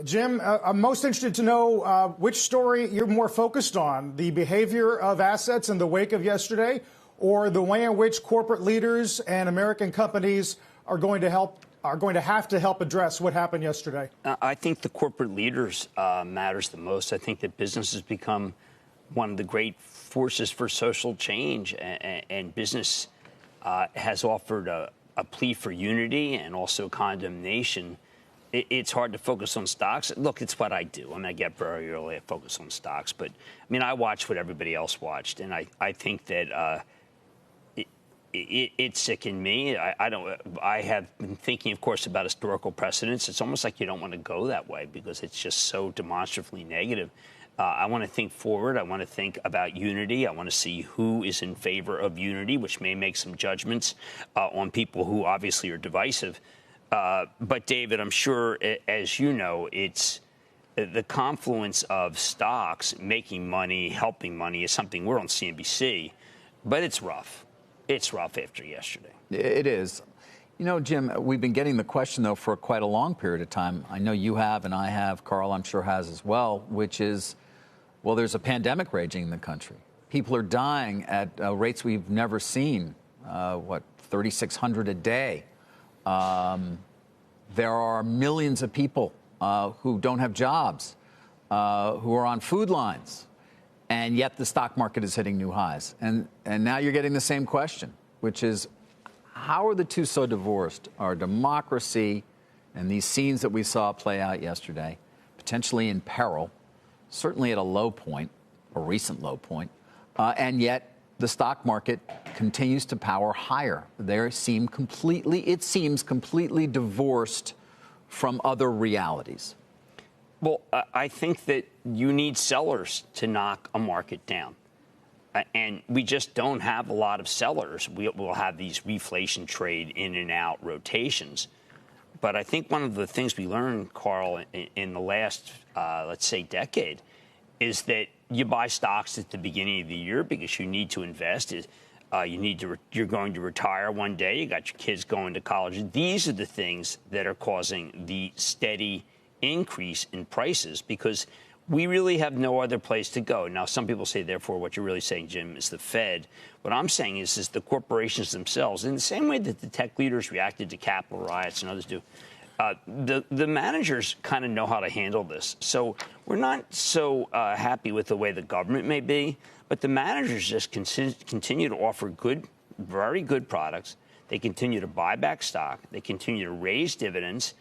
Jim, I'm most interested to know which story you're more focused on, the behavior of assets in the wake of yesterday, or the way in which corporate leaders and American companies are going to have to help address what happened yesterday. I think the corporate leaders matters the most. I think that business has become one of the great forces for social change, and business has offered a plea for unity and also condemnation. It's hard to focus on stocks. Look, it's what I do. I mean, I get very early, I focus on stocks. But, I mean, I watched what everybody else watched. And I think that it sickened me. I have been thinking, of course, about historical precedents. It's almost like you don't want to go that way because it's just so demonstrably negative. I want to think forward. I want to think about unity. I want to see who is in favor of unity, which may make some judgments on people who obviously are divisive. But, David, I'm sure, as you know, it's the confluence of stocks making money, helping money is something we're on CNBC, but it's rough. It's rough after yesterday. It is. You know, Jim, we've been getting the question, though, for quite a long period of time. I know you have and I have. Carl, I'm sure, has as well, which is, well, there's a pandemic raging in the country. People are dying at rates we've never seen, 3,600 a day. There are millions of people who don't have jobs, who are on food lines, and yet the stock market is hitting new highs. And now you're getting the same question, which is, how are the two so divorced? Our democracy and these scenes that we saw play out yesterday, potentially in peril, certainly at a low point, a recent low point, and yet the stock market continues to power higher. It seems completely divorced from other realities. Well, I think that you need sellers to knock a market down. And we just don't have a lot of sellers. We'll have these reflation trade in and out rotations. But I think one of the things we learned, Carl, in the last, let's say, decade, is that you buy stocks at the beginning of the year because you need to invest. You're going to retire one day. You got your kids going to college. These are the things that are causing the steady increase in prices because we really have no other place to go. Now, some people say, therefore, what you're really saying, Jim, is the Fed. What I'm saying is the corporations themselves, in the same way that the tech leaders reacted to Capitol riots and others do. The managers kind of know how to handle this. So we're not so happy with the way the government may be, but the managers just continue to offer very good products. They continue to buy back stock. They continue to raise dividends.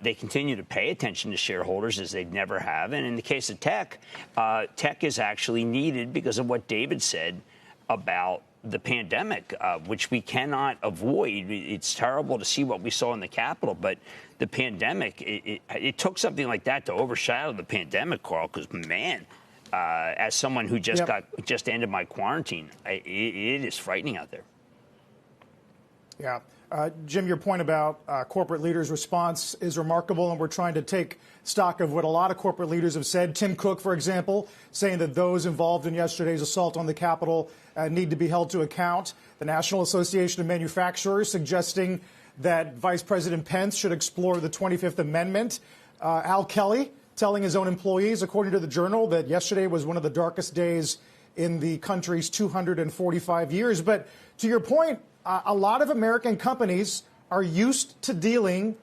They continue to pay attention to shareholders as they never have. And in the case of tech, tech is actually needed because of what David said about the pandemic, which we cannot avoid. It's terrible to see what we saw in the Capitol, but the pandemic, it took something like that to overshadow the pandemic, Carl, because, man, as someone who just ended my quarantine, it is frightening out there. Yeah. Jim, your point about corporate leaders' response is remarkable, and we're trying to take stock of what a lot of corporate leaders have said. Tim Cook, for example, saying that those involved in yesterday's assault on the Capitol need to be held to account. The National Association of Manufacturers suggesting that Vice President Pence should explore the 25th Amendment. Al Kelly telling his own employees, according to the Journal, that yesterday was one of the darkest days in the country's 245 years. But to your point, a lot of American companies are used to dealing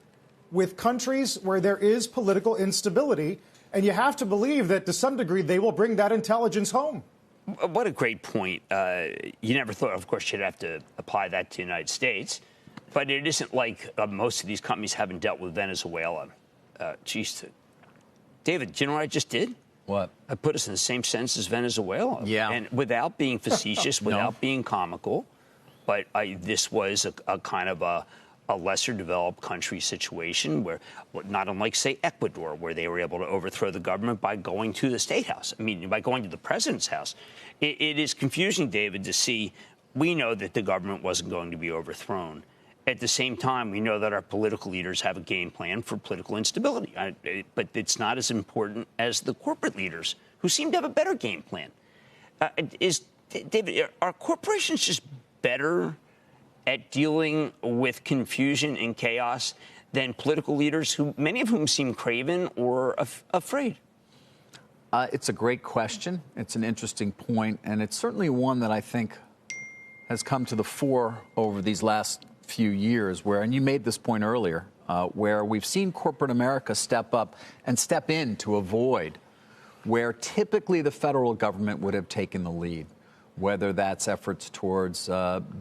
with countries where there is political instability, and you have to believe that to some degree they will bring that intelligence home. What a great point. You never thought, of course, you'd have to apply that to the United States, but it isn't like most of these companies haven't dealt with Venezuela. Geez, David, do you know what I just did? What? I put us in the same sense as Venezuela. Yeah. And without being facetious, without being comical, but this was a kind of a lesser developed country situation where, not unlike, say, Ecuador, where they were able to overthrow the government by going to the State House. I mean, by going to the president's house. It is confusing, David, to see. We know that the government wasn't going to be overthrown. At the same time, we know that our political leaders have a game plan for political instability. But it's not as important as the corporate leaders, who seem to have a better game plan. David, are corporations just better at dealing with confusion and chaos than political leaders who, many of whom seem craven or afraid? It's a great question. It's an interesting point, and it's certainly one that I think has come to the fore over these last few years where, and you made this point earlier, where we've seen corporate America step up and step in to avoid where typically the federal government would have taken the lead, whether that's efforts towards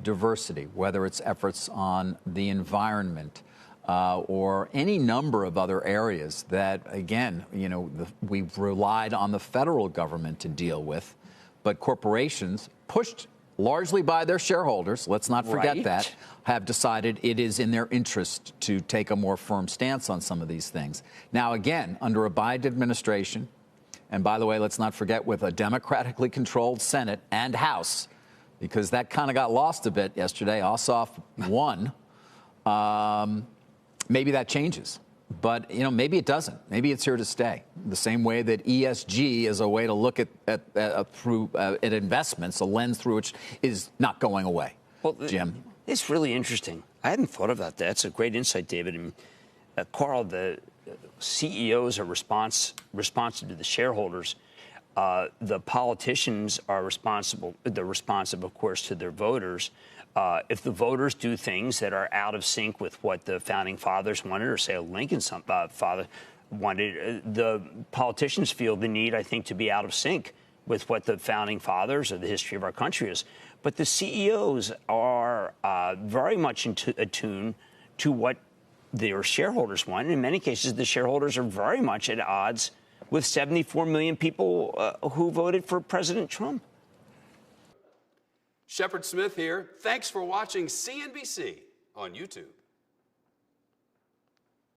diversity, whether it's efforts on the environment, or any number of other areas that, again, we've relied on the federal government to deal with, but corporations, pushed largely by their shareholders, let's not forget that, have decided it is in their interest to take a more firm stance on some of these things. Now, again, under a Biden administration, and by the way, let's not forget with a democratically controlled Senate and House, because that kind of got lost a bit yesterday. Ossoff won. Maybe that changes. But, maybe it doesn't. Maybe it's here to stay. The same way that ESG is a way to look at investments, a lens through which is not going away. Well, Jim? It's really interesting. I hadn't thought about that. That's a great insight, David. And, Carl, the CEOs are responsive to the shareholders. The politicians are responsive, of course, to their voters. If the voters do things that are out of sync with what the founding fathers wanted, or say Lincoln's father wanted, the politicians feel the need, I think, to be out of sync with what the founding fathers or the history of our country is. But the CEOs are very much attuned to what their shareholders want. And in many cases, the shareholders are very much at odds with 74 million people who voted for President Trump. Shepard Smith here. Thanks for watching CNBC on YouTube.